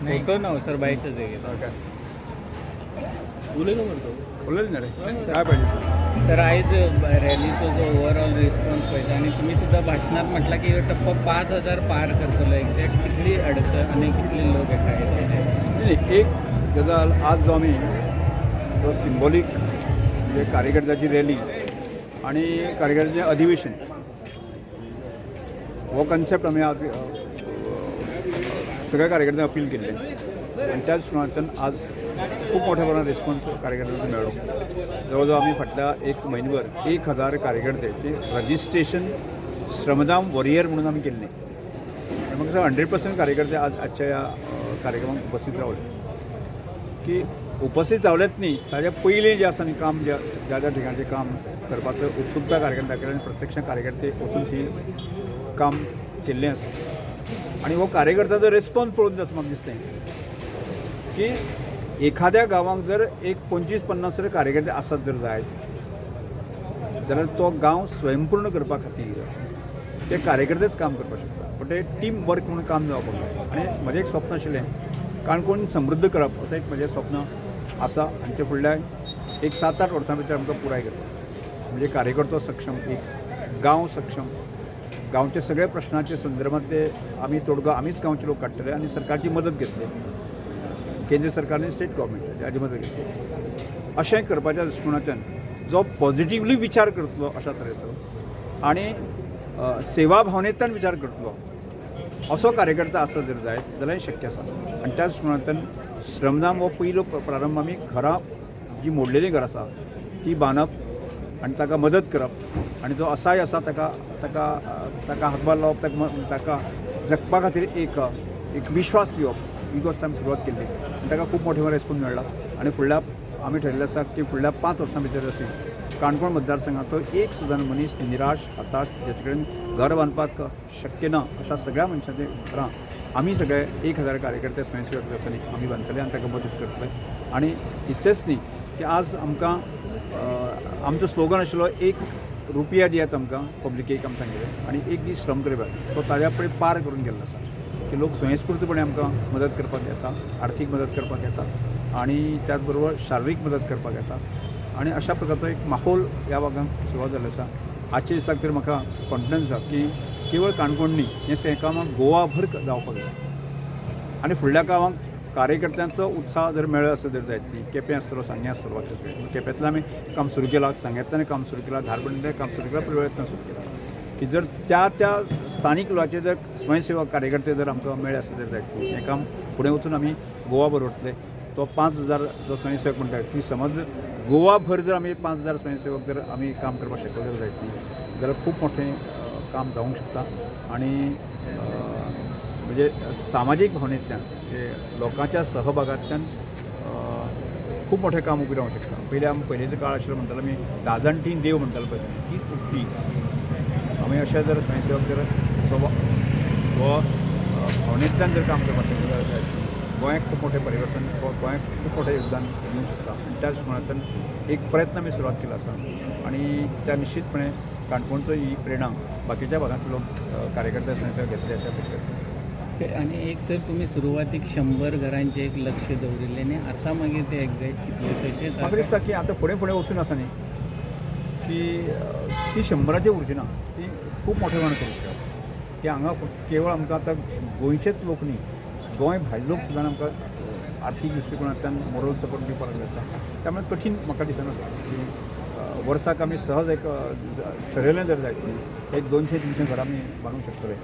photo ना sir बाईकच आहे काय उलेल म्हणतो उलेल ना रे काय पाहिजे सर आज रॅलीचा जो ओव्हरऑल रिस्पॉन्स पाहिजे आणि तुम्ही सुद्धा भाषणात म्हटलं की टप्पा 5,000 पार करतो एक्झॅक्ट कितली अडचण आणि कितले लोक आहेत नाही एक गजाल आज जो आम्ही जो सिंबॉलिक म्हणजे कार्यकर्त्याची रॅली आणि कार्यकर्त्याचें अधिवेशन हो कन्सेप्ट आम्ही आज सगळ्या कार्यकर्त्यांना अपील केले आणि त्याच सुनातन आज खूप मोठ्या प्रमाणात रिस्पॉन्स कार्यकर्त्यांचा मेळ्ळो जवळजवळ आम्ही फाटल्या एक म्हयनभर 1,000 कार्यकर्ते ते रजिस्ट्रेशन श्रमदान वॉरियर म्हणून आम्ही केल्लें आणि मग 100% कार्यकर्ते आज आजच्या ह्या कार्यक्रमाक उपस्थित रावले की उपस्थित रावलेच न्ही ताच्या पयलीं जे आसा न्ही काम ज्या ज्या ठिकाणचें काम करपाचो उत्सुकता कार्यकर्त्यां आणि प्रत्यक्ष कार्यकर्ते वचून ती काम केल्लें आसा आणि हो कार्यकर्त्याचो रिस्पॉन्स पळोवन असं म्हाका दिसलें की एखाद्या गांवांत जर एक 25-50 कार्यकर्ते आसत जर जायत जाल्यार तो गांव स्वयंपूर्ण करपा खातीर ते कार्यकर्तेच काम करपाक शकता पण ते टीम वर्क म्हणून काम जावपाक जाय आणि म्हजें एक स्वप्न आशिल्लें काणकोण समृद्ध करप असं एक म्हजें स्वप्न आसा आनी ते फुडल्या एक 7-8 वर्सां भितर आमकां पुराय करता म्हणजे कार्यकर्तो सक्षम एक गांव सक्षम गांवचे सगळे प्रश्नाच्या संदर्भात ते आम्ही तोडगा आम्हीच गांवचे लोक काडटले आणि सरकारची मदत घेतली केंद्र सरकारने स्टेट गव्हर्मेंट हाची मदत घेतली अशें करपाच्या दृश्टिकोनाच्यान जो पॉझिटिव्हली विचार करतलो अशा तरेचो आणि सेवा भावनेंतल्यान विचार करतलो असो कार्यकर्ता आसत जर जायत जाल्यार शक्य आसा आनी त्या दृश्टिकोनांतल्यान श्रमदान हो पयलो प्रारंभ आमी घरां जी मोडलेलीं घरां आसा ती बांदप आणि ताका मदत करप आणि जो असाय आसा ताका ताका ताका हातभार लावप ताका जगपा खातीर एक विश्वास दिवप ही गोष्ट आमी सुरवात केल्ली आनी ताका खूब मोठो रेस्पॉन्स मेळ्ळा आणि फुडल्या आमी ठरयल्लें आसा की फुडल्या 5 वर्सां भितर अशी काणकोण मतदारसंघाचो एक सुद्दां मनीस निराश हताश जेचे कडेन घर बांदपाक शक्य ना अशा सगळ्या मनशांचे घरां आमी सगळे 1,000 कार्यकर्ते स्वयंसेवक दिवसांनी आमी बांदतले आनी ताका मदत करतले आणि इतलेंच न्ही की आज आमकां आमचो स्लोगन आशिल्लो 1 रुपया दियात आमकां पब्लिकेक आमी सांगिल्लें आनी 1 दीस श्रम करपाक तो ताज्या फुडें पार करून गेल्लो आसा की लोक स्वयंस्फूर्तपणे आमकां मदत करपाक येता आर्थीक मदत करपाक येता आणि त्याच बरोबर शारिरीक मदत करपाक येता आणि अशा प्रकारचो एक माहोल ह्या भागांत सुरवात जाल्लो आसा आजच्या दिसाक तर म्हाका कॉन्फिडन्स आसा की केवळ काणकोण न्ही हें कामां गोवाभर जावपाक जाय आनी फुडल्या कामाक कार्यकर्त्यांचो उत्साह जर मेळ्ळो आसत जर जायत न्ही केपें आसतलो सांगे आसतलो केप्यांतल्यान आमी काम सुरू केलां सांग्यांतल्यान काम सुरू केलां धारपणीतल्यान काम सुरू केलां पिळवळ्यांतल्यान सुरू केलां की जर त्या स्थानीक लोकांचे जर स्वयंसेवक कार्यकर्ते जर आमकां मेळ्ळे आसत जर जायत न्ही हें काम फुडें वचून आमी गोवाभर वतले तो 5,000 जो स्वयंसेवक म्हणटा ती समज गोवाभर जर आमी 5,000 स्वयंसेवक जर आमी काम करपाक शकले जर जायत न्ही जाल्यार खूब मोठें काम जावंक शकता आणि म्हणजे सामाजीक भावनेंतल्यान लोकांच्या सहभागांतल्यान खूब मोठें काम उबें रावंक शकता पयलींचो काळ आशिल्लो म्हणटालो आमी 10 जाणटी देव म्हणटालो पळय तीच उक्ती आमी अशें जर स्वयंसेवक जर हो भावनेंतल्यान जर काम करपाक शकता जाल्यार गोंयांक खूब मोठें परिवर्तन गोंयांक खूब मोठें योगदान दिवंक शकता आनी त्याच प्रमाणांतल्यान एक प्रयत्न आमी सुरवात केला आसा आणि त्या निश्चितपणे काणकोणचो ही प्रेरणा बाकीच्या भागांतले लोक कार्यकर्ते स्वयंसेवक घेतले अशा अपेक्षा आणि एक सर तुम्ही सुरुवातीक 100 घरांचे एक लक्ष दवरिल्लें आनी आतां मागीर ते एक्झॅक्ट कितले तशेंच म्हाका दिसता की आतां फुडें वचून आसा न्ही की ती 100ची उरची ना ती खूब मोठे प्रमाणांत करूंक शकता की हांगा केवळ आमकां आतां गोंयचेच लोक न्ही गोंय भायले लोक सुद्दां आमकां आर्थीक दृश्टिकोनांतल्यान मोरल सपोर्ट दिवपाक लागले आसा त्यामुळे कठीण म्हाका दिसना की वर्साक आमी सहज एक ठरयलें जर जायत न्ही एक 200-300 घरां आमी बांदूंक शकतले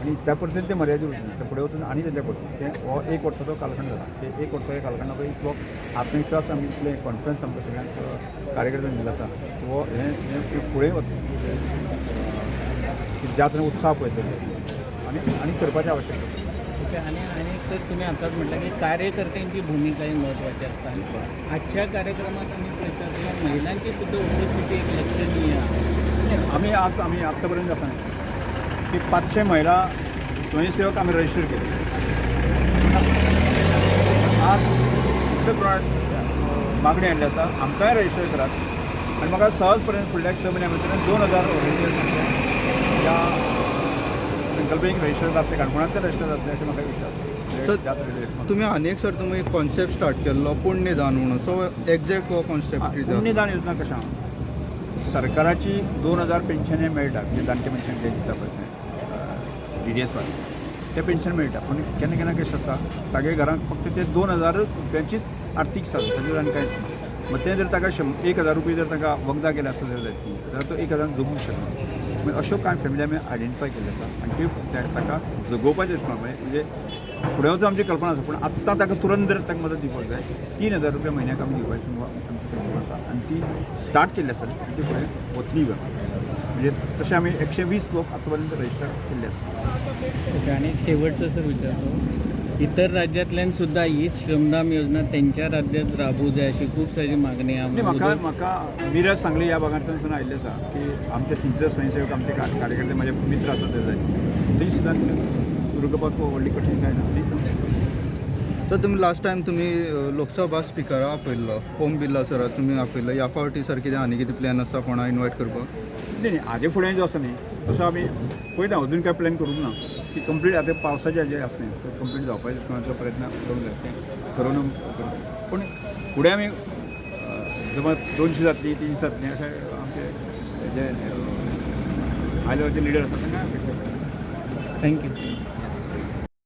आणि त्या पद्दतीन ते मर्यादीत उरचें ना फुडें वचून आनी तेंच्या पडटा तें हो 1 वर्साचो कालखंड जाला ते 1 वर्साच्या कालखंडाचो इतलो आत्मविश्वास आमी इतलें कॉन्फिडन्स आमकां सगळ्यांक कार्यकर्त्यांक दिलो आसा हो हें फुडें वता ज्या तरेन उत्साह पळयतले आनी करपाचें आवश्यक आसा ओके आणि सर तुम्ही आताच म्हटलं की कार्यकर्त्यांची भूमिका ही महत्त्वाची असतात आजच्या कार्यक्रमात आम्ही पळयतात महिलांची सुद्धा उपस्थिती एक लक्षणीय आहे आम्ही आत्तापर्यंत आसा की 500 महिला स्वयंसेवक आम्ही रजिस्टर केले आज इतले प्रमाणात मागणी आयिल्ली आसा आमकांय रजिस्टर करात आणि म्हाका सहजपर्यंत फुडल्या 6 म्हयन्या भितर 2,000 रजिस्टर ह्या संकल्पनेक रजिस्टर जातले काणकोणांतले रजिस्टर जातले अशें म्हाका विश्वास सर, त्याच रिस्पॉन्स तुम्ही अनेक सर तुम्ही कॉन्सेप्ट स्टार्ट केल्लो पुण्यदान म्हणून सो एक्झॅक्ट हो कॉन्सेप्ट पुण्यदान योजना कशा सरकाराची 2000 पेन्शन मेळटा म्हणजे जाणटे पेन्शन जे दिता पळय DDS वाले ते पेन्शन मेळटा पूण केन्ना केन्ना कशें आसता तागे घरांत फक्त ते 2000 रुपयांचीच आर्थीक साधन ताजेर आनी कांयच ना मग ते जर ताका 1000 रुपया जर ताका वखदां केल्या आसत जाल्यार तो 1000 जगूंक शकना म्हणजे अश्यो कांय फॅमिली आमी आयडेंटिफाय केल्ले आसा आनी त्यो ताका जगोवपाचें आसता म्हणजे फुडें वचून आमची कल्पना आसा पूण आत्तां ताका तुरंत जर ताका मदत दिवपाक जाय 3000 रुपया म्हयन्याक आमी दिवपाची आमची संकल्पना आसा आनी ती स्टार्ट केल्ली आसा आनी ती फुडें वतली म्हणजे तशें आमी 120 लोक आतां पर्यंत रजिस्टर केल्ले आसा ओके आणि एक शेवटचं सर विचारतो इतर राज्यातल्यान सुद्धा हीच श्रमदान योजना त्यांच्या राज्यात राबवू जाय अशी खूप सारी मागणी नाही म्हाका मिरज सांगली ह्या भागांतल्यान आयिल्ले आसा की आमचे थंयचे स्वयंसेवक आमचे कार्यकर्ते म्हजे मित्र आसात ते जाय थंय सुद्दां सुरू करपाक व्हडली कठीण काय ना सर तुम्ही लास्ट टायम तुम्ही लोकसभा स्पिकरा आपयल्लो ओम बिर्ला सर तुम्ही आपयल्लो ह्या फावटी सर कितें आनी कितें प्लॅन आसा कोणा इन्वायट करपाक नाही हाजे फुडें जो आसा न्ही तसो आमी पळयता अजून काय प्लॅन करूंक ना ती कंप्लीट आतां पावसाचें जें आसा न्ही तो कंप्लीट जावपाच्या दृश्टिकोनाचो प्रयत्न करूंक जाय तें ठरोवन पूण फुडें आमी जमत 200 जातली 300 जातली अशें आमचे जे हाय लेवलचे लिडर आसा तांकां थँक्यू